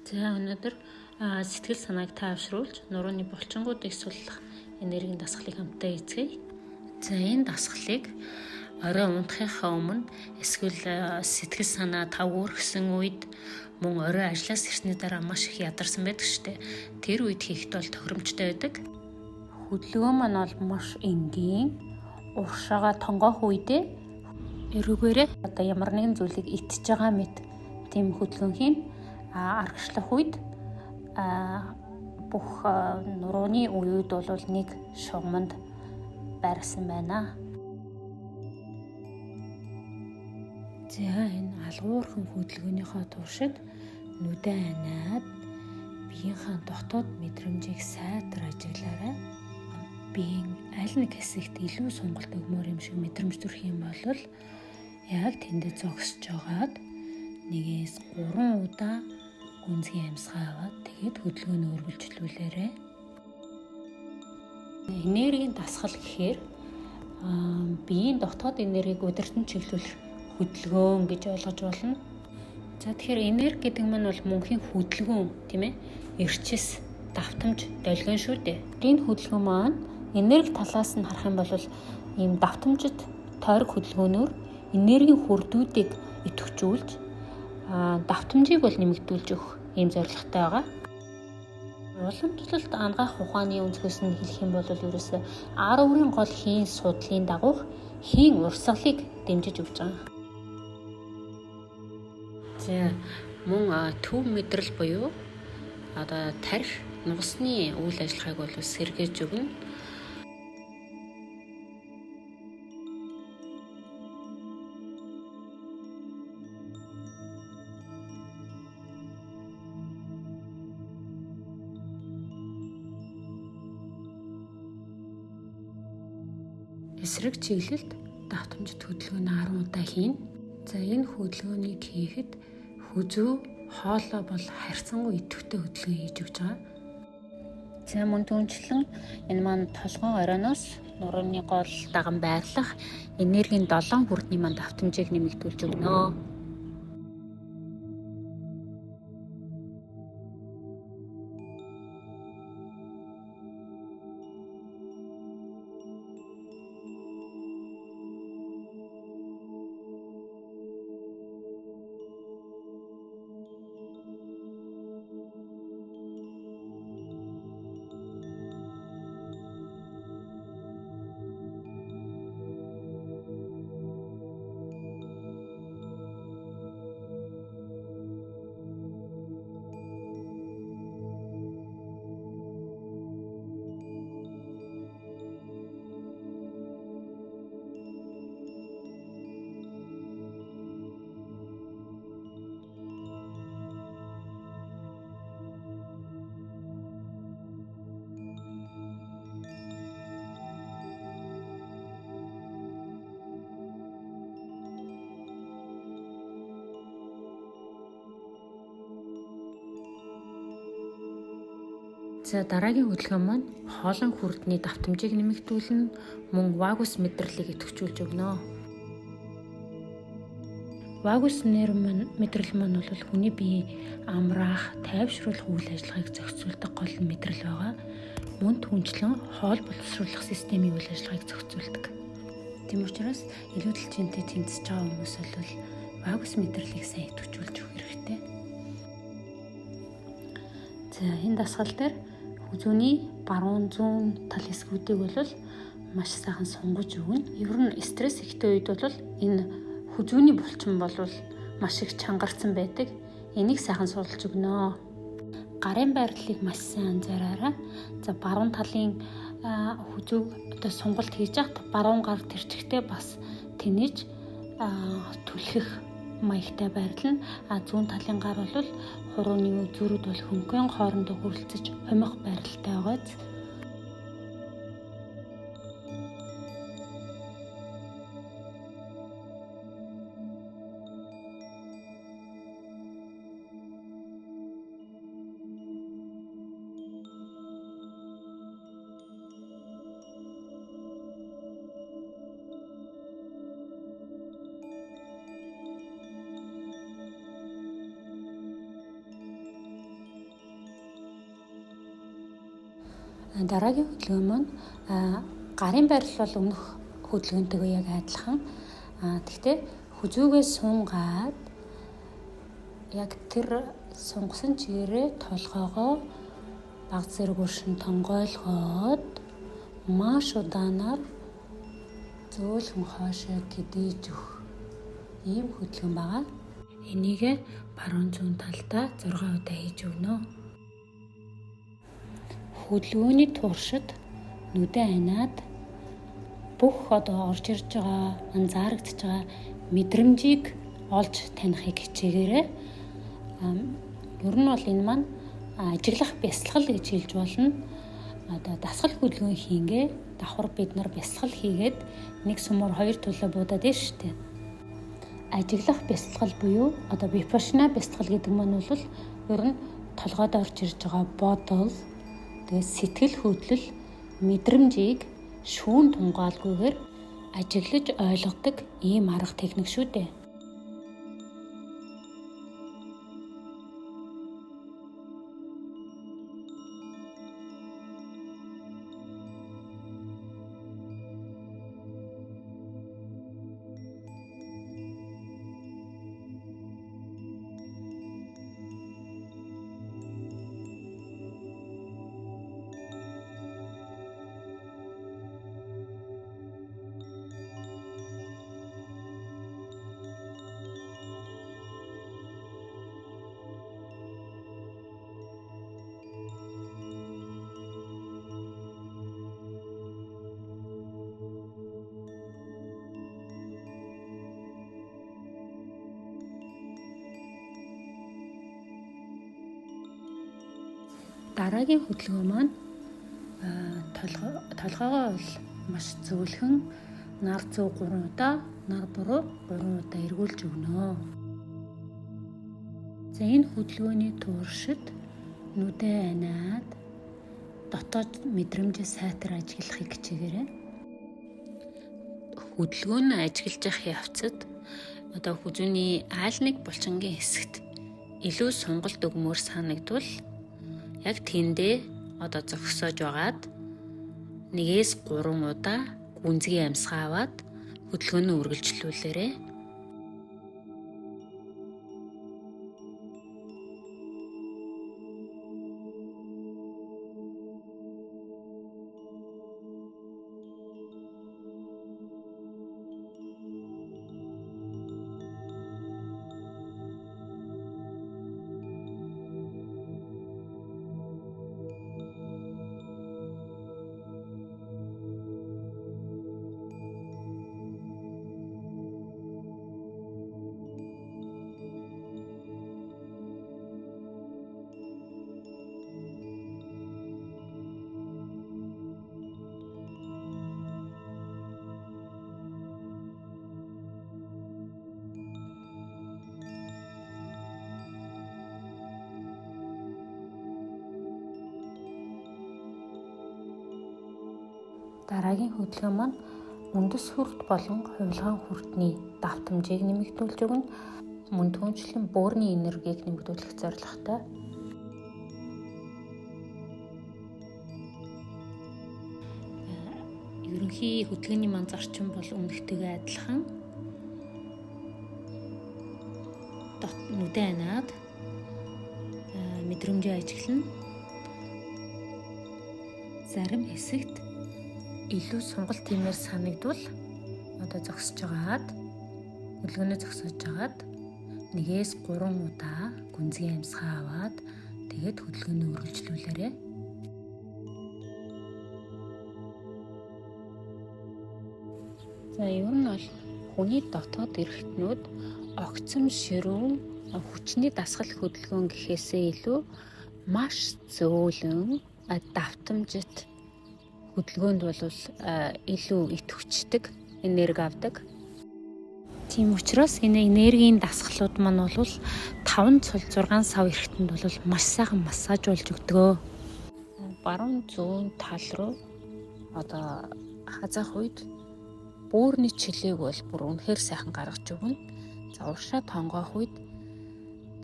За өнөөдөр сэтгэл санааг тайвшруулж нурууны булчингуудыг суллах энергийн дасгалыг хамтдаа эзгэе. За энэ дасгалыг орой унтахынхаа өмнө эсвэл сэтгэл санаа тавгуурхсан үед мөн орой ажлаас ирсний дараа маш их ядарсан байдаг штэ. Тэр үед хийхэд бол тохиромжтой байдаг. Хөдөлгөөн маань бол маш энгийн, уршаага тонгоох үедээ эрүүгээрээ одоо ямар нэгэн зүйлийг итж байгаа мэт тийм хөдөлгөөн хийн. Аргачлах үед бүх нурууны үеуд бол нэг шугамд байрсан байна. За энэ алгуурхан хөдөлгөөнийхөө туршид нүдэн анаад биеийнхээ дотоод мэдрэмжийг сайтар ажиглаарай. Биеийн аль нэг хэсэгт илүү сонголт өгмөр юм шиг мэдрэмж төрөх юм бол яг тэндээ зогсож жагаад 1-3 удаа гүнзгий амьсгаа аваад тэгээд хөдөлгөөний үргэлжлүүлээрэй. Энергийн дасгал гэхээр биеийн дотоод энергийг удирдан чиглүүлэх хөдөлгөөн гэж ойлгож болно. За тэгэхээр энерги гэдэг нь бол мөнхийн хөдөлгөөн тийм ээ. Эрчис, давтамж, долгион шүү дээ. Энэ хөдөлгөөн маань энерги талаас нь харах юм бол ийм давтамжит тойрог хөдөлгөөнөөр энергийн хүрдүүдийг идэвхжүүлж давтамжийг бол нэмэгдүүлж өгөх ийм зорилготой байгаа. Уламжлалт ангаах ухааны өнцгөөс нь хэлэх юм бол ерөөсөө 10 гол хийн судлалын дагуух хийн урсгалыг дэмжиж өгч байгаа. За мөн төв мэдрэл буюу одоо тарих нугасны үйл ажиллагааг бол сэргээж өгнө. Эсрэг чиглэлд давтамжит хөдөлгөөний 10 удаа хийн. За энэ хөдөлгөөнийг хийхэд хүзүү, хоолой бол харьцангуй идэвхтэй хөдөлгөөн хийж өгч байгаа. За мөн түнчлэн энэ маань толгойн оройноос нурууны гол даган байрлах энергийн 7 хүрдний маань давтамжийг нэмэгдүүлж өгнө. За дараагийн хөдөлгөөн маань хоолон хүрдний давтамжийг нэмэгдүүлнэ, мөн вагус мэдрэлийг идэвхжүүлж өгнө. Вагус мэдрэл маань бол хүний биеийг амраах, тайвшруулах үйл ажиллагааг зохицуулдаг гол мэдрэл байгаа. Мөн түнчлэн хоол боловсруулах системийн үйл ажиллагааг зохицуулдаг. Тийм учраас илүүдэл жинтэй тэмцэж байгаа хүмүүс бол вагус мэдрэлийг сайн идэвхжүүлж өгөх хэрэгтэй. За энэ дасгал дээр хүзүүний баруун зүүн тал хэсгүүдийг бол маш сайхан сунгаж өгнө. Ер нь стресс ихтэй үед бол энэ хүзүүний булчин бол маш их чангарсан байдаг. Энийг сайхан судалж өгнө. Гарын байрлалыг маш сайн анзаараарай. За баруун талын хүзүүг одоо сунгалт хийж байхад баруун гар тэрчгтээ бас тэнэж түлхэх маягтай байрлал. Зүүн талын гар бол хурууны зүрүүд бол хөнгөн хоорондоо хүрэлцэж хумих байралтай байгааз. Дараагийн хөдөлгөөн маань гарын байрлал бол өмнөх хөдөлгөөнтэйгээ яг адилхан. Гэхдээ хүзүүгээ сунгаад яг тэр сунгасан чигээрээ толгоогоо баг зэрэг өршин тонгойлгоод маш удаанаар зөөлхөн хоошоо кэдэж өгөх ийм хөдөлгөөн байгаа. Энийг баруун зүүн талдаа 6 удаа хийж өгнө. Хөдөлгөөний туршид нүдээ ханаад бүх орж ирж байгаа, анзаарэгдэж байгаа мэдрэмжийг олж таних хичээгээрээ ер нь бол энэ маань ажиглах бясалгал гэж хэлж болно. Дасгал хөдөлгөөн хийнгээ давхар бид нар бясалгал хийгээд нэг сумаар 2 төлөө буудаад байна шүү дээ. Ажиглах бясалгал буюу випашна бясалгал гэдэг маань бол ер нь толгойд орж ирж байгаа бодол, тэгээд сэтгэл хөдлөл, мэдрэмжийг шүүн тунгаалгүйгээр ажиглаж ойлгодог ийм арга техник шүү дээ. Дараагийн хөдөлгөөн маань толгоогоо бол маш зөөлхөн нар зүү 3 удаа, нар буруу 3 удаа эргүүлж өгнө. За энэ хөдөлгөөний туршид нүдээ ханаад дотоод мэдрэмжээ сайтар ажиглахыг хичээгээрэй. Хөдөлгөөн нь ажиглаж явах явцад хүзүүний аль нэг булчингийн хэсэгт илүү сонголт өгмөр санагдвал яг тэндээ зогсоож байгаад 1-3 удаа гүнзгий амьсгаа аваад хөдөлгөөнөө үргэлжлүүлээрэй. Дараагийн хөдөлгөөн маань үндэс хүрт болон хувилгаан хүртний давтамжийг нэмэгдүүлж өгнө. Мөн түүнчлэн бөөрийн энергийг нэмэгдүүлэх зорилготой. Ерөнхий хөдөлгөөний маань зарчим бол өмнөхтэйгээ адилхан. Нүдээ ханаад мэдрэмжээ ажиглана. Зарим хэсэгт илүү сонголт тиймэр санагдвал зогсож байгаад хөдөлгөөнөө зогсоож байгаад 1-3 удаа гүнзгий амьсгаа аваад тэгээд хөдөлгөөнөө үргэлжлүүлээрэй. За ер нь бол хүний дотоод эрхтнүүд огцом ширүүн хүчний дасгал хөдөлгөөн гэхээсээ илүү маш зөөлөн давтамжит хөдөлгөөнд бол илүү идэвхждэг, энерги авдаг. Тийм учраас энэ энергийн дасгалууд маань бол 5 цул 6 сав эрхтэнд бол маш сайхан массаж болж өгдөг. Баруун зүүн тал руу хазаах үед бөөрийн чилээг бол бүр үнэхээр сайхан гаргаж өгнө. За уршаа тонгоох үед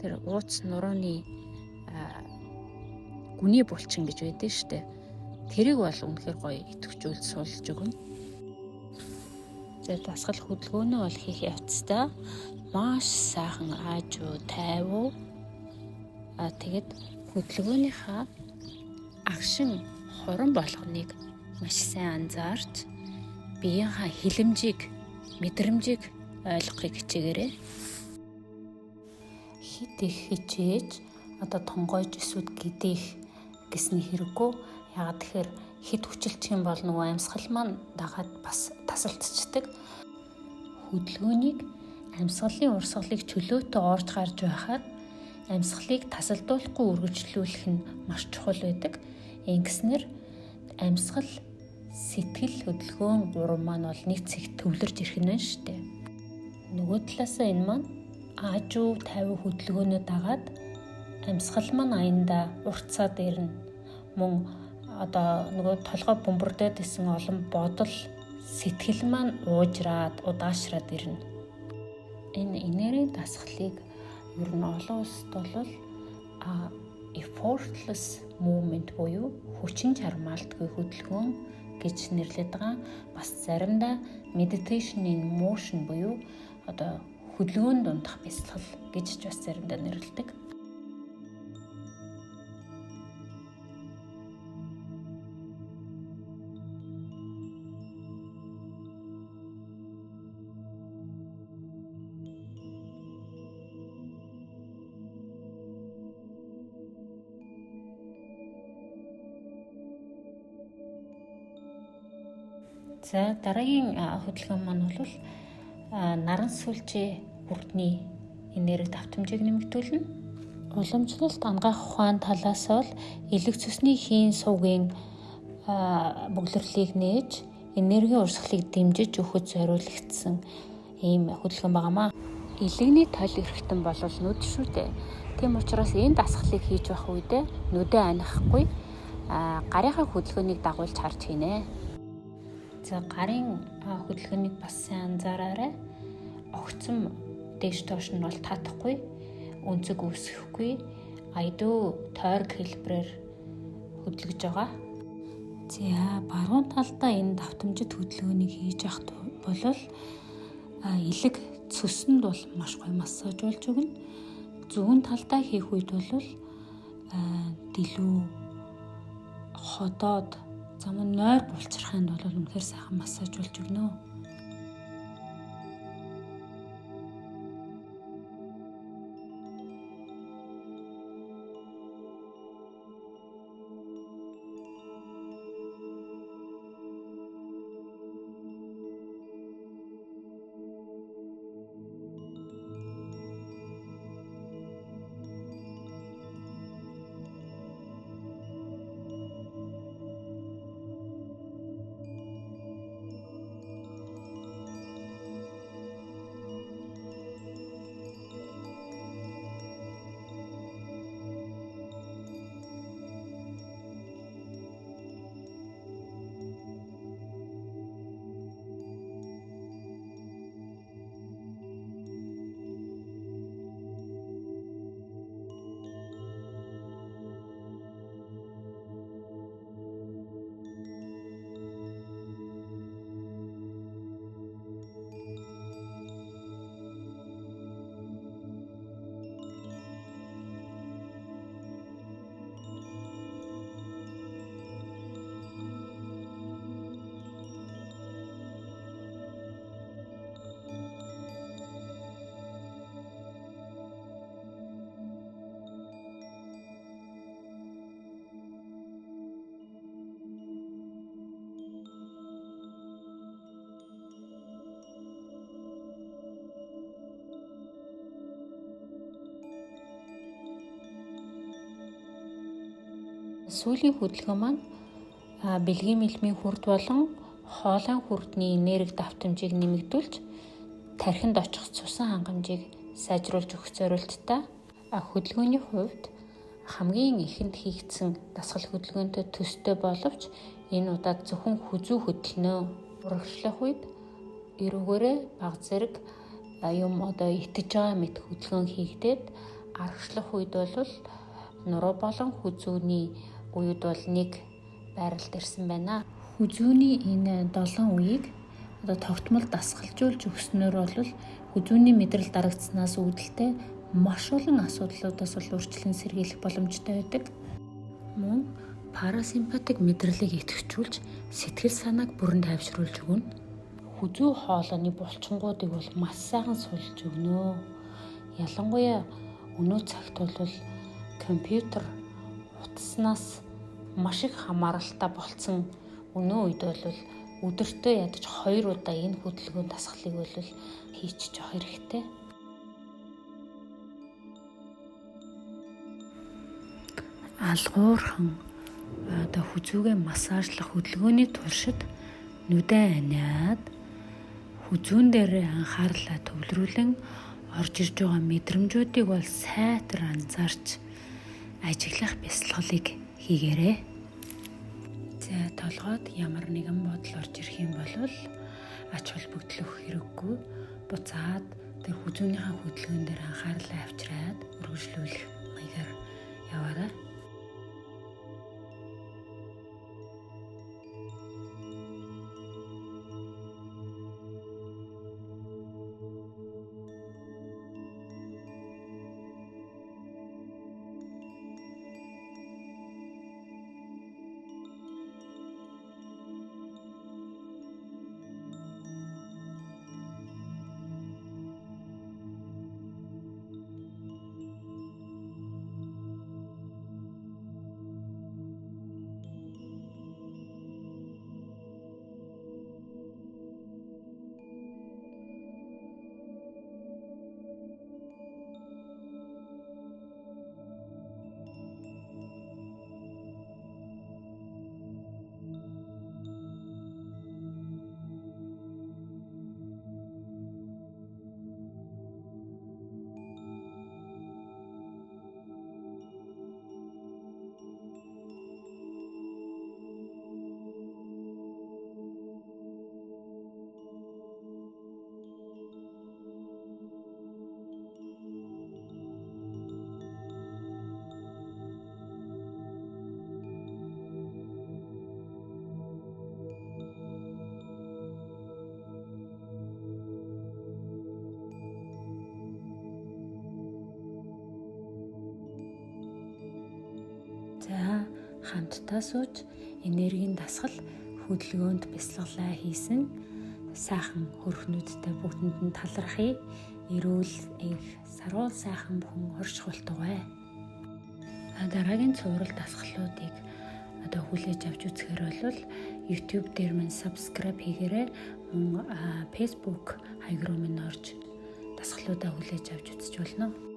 тэр ууц нурууны гүний булчин гэж байдаг шүү дээ. тэрийг бол үнэхээр гоё идэвхжүүл суулж өгнө. За дасгал хөдөлгөөнөө бол хийх явцдаа маш сайхан аажуу тайвуу тэгэд хөдөлгөөнийхаа агшин хорон болгоныг маш сайн анзаарч биеийнхаа хилэмжийг, мэдрэмжийг ойлгохыг хичээгээрэй. Хит их хичээж тонгойж эсвэл гидэх гэсний хэрэггүй. Яагаад тэгэхээр хит хүчилчих юм бол нөгөө амьсгал маань дагаад бас тасалдчихдаг. Хөдөлгөөнийг амьсгалын урсгалыг чөлөөтэй орж гарч байхаар амьсгалыг тасалдуулахгүй үргэлжлүүлэх нь маш чухал байдаг. Ингэснээр амьсгал, сэтгэл, хөдөлгөөн гурав маань бол нэг цэгт төвлөрж ирэх нь шүү дээ. Нөгөө талаасаа энэ маань аажуу тайвуу хөдөлгөөнөө дагаад амьсгал маань аяндаа уртцаад ирнэ. Мөн нөгөө толгой бөмбөрдөд исэн олон бодол, сэтгэл маань уужраад, удаашраад ирнэ. Энэ энергийн дасгалыг ер нь олон улсад бол effortless movement буюу хүчин чармаалтгүй хөдөлгөөн гэж нэрлэдэг байгаа. Бас заримдаа meditation in motion буюу хөдөлгөөнд дундах бясалгал гэж ч бас заримдаа нэрлэдэг. За дараагийн хөдөлгөөн маань бол наран сүлжээ бүрдний энерги давтамжийг нэмэгдүүлнэ. Уламжлалт ангаах ухаан талаас бол элэг цусны хийн сувгийн бөглөрлийг нээж энерги урсгалыг дэмжиж өгөхөд зориулагдсан ийм хөдөлгөөн байнамаа. Элэгний тол эрхтэн бол нүд шүү дээ. Тийм учраас энэ дасгалыг хийж байх үедээ нүдээ анихахгүй гарынхаа хөдөлгөөнийг дагуулж харж хийнэ. За гарын хөдөлгөөнийг бас сайн анзаараарай. Огцом дээш доош нь бол татахгүй, өнцөг үүсэхгүй, айдуу тойрог хэлбэрээр хөдөлгөж байгаа. За баруун талдаа энэ давтамжит хөдөлгөөнийг хийж явахд бол элэг цөсөнд бол маш гоё массаж болж өгнө. Зүүн талдаа хийх үед бол дэлүү, ходоод зам нойр булчрахын бол үнэхээр сайхан массаж болж өгнө. Сүүлийн хөдөлгөөн маань бэлгийн мэлмийн хүрд болон хоолойн хүрдний энерги давтамжийг нэмэгдүүлж тархинд очих цусан хангамжийг сайжруулж өгөх зорилттой. Хөдөлгөөний хувьд хамгийн ихэнд хийгдсэн дасгал хөдөлгөөнтэй төстэй боловч энэ удаад зөвхөн хүзүү хөдөлнө. Урагшлах үед эрүүгээрээ баг зэрэг юм итгэж байгаа мэт хөдөлгөөн хийгдээд аргачлах үед бол нуруу болон хүзүүний үед бол нэг байралд ирсэн байна. Хүзүүний энэ 7 үеийг тогтмол дасгалжуулж өгснөөр бол хүзүүний мэдрэл дарагдсанаас үүдэлтэй маш олон асуудлуудаас урьдчилан сэргийлэх боломжтой байдаг. Мөн парасимпатик мэдрэлийг идэвхжүүлж сэтгэл санааг бүрэн тайвшруулж өгнө. Хүзүү хоолойны булчингуудыг бол маш сайхан сулж өгнө. Ялангуяа өнөө цагт бол компьютер утаснаас маш их хамааралтай болцсон өнөө үед бол өдөртөө ядаж 2 удаа энэ хөдөлгөөний дасгалыг бол хийчих жоох хэрэгтэй. Алгуурхан хүзүүгээ массажлах хөдөлгөөний туршид нүдэн аниад хүзүүн дээр анхаарлаа төвлөрүүлэн орж ирж байгаа мэдрэмжүүдийг бол сайтар анзаарч ажиглах бясалгалыг хийгээрэй. За толгойд ямар нэгэн бодол орж ирэх юм бол ач холбогдол өгөх хэрэггүй. Буцаад тэр хүзүүнийхээ хөдөлгөөн дээр анхаарлаа авчираад үргэлжлүүлэх маягаар яваарай. За хамтдаа сууж энергийн дасгал хөдөлгөөнд бясалгалаа хийсэн сайхан хөрхнүүдтэй бүгдэнд нь талархъя. Эрүүл их саруул сайхан бүхэн орших болтугай. Дараагийн цуврал дасгалуудыг хүлээж авч үзэхээр бол YouTube дээр минь subscribe хийгээрэй. Мөн Facebook хаяг руу минь орж дасгалуудаа хүлээж авч үзэж болно.